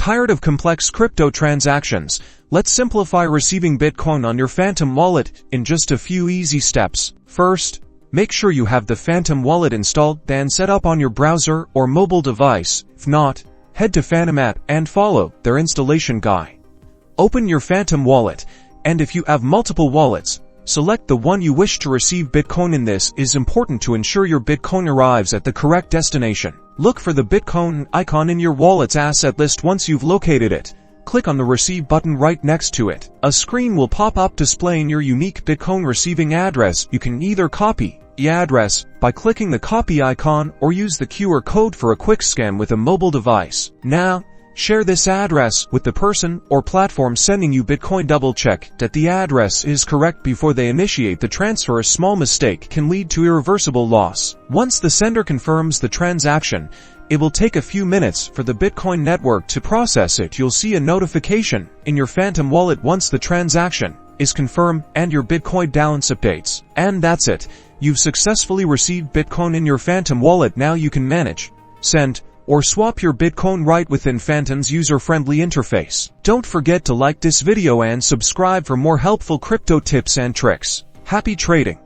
Tired of complex crypto transactions? Let's simplify receiving Bitcoin on your Phantom wallet in just a few easy steps. First, make sure you have the Phantom wallet installed, then set up on your browser or mobile device. If not, head to Phantom app and follow their installation guide. Open your Phantom wallet, and if you have multiple wallets, select the one you wish to receive Bitcoin in. This is important to ensure your Bitcoin arrives at the correct destination. Look for the Bitcoin icon in your wallet's asset list. Once you've located it, click on the Receive button right next to it. A screen will pop up displaying your unique Bitcoin receiving address. You can either copy the address by clicking the copy icon or use the QR code for a quick scan with a mobile device. Now, share this address with the person or platform sending you Bitcoin. Double check that the address is correct before they initiate the transfer. A small mistake can lead to irreversible loss. Once the sender confirms the transaction, it will take a few minutes for the Bitcoin network to process it. You'll see a notification in your Phantom wallet once the transaction is confirmed and your Bitcoin balance updates. And that's it. You've successfully received Bitcoin in your Phantom wallet. Now you can manage, send, or swap your Bitcoin right within Phantom's user-friendly interface. Don't forget to like this video and subscribe for more helpful crypto tips and tricks. Happy trading!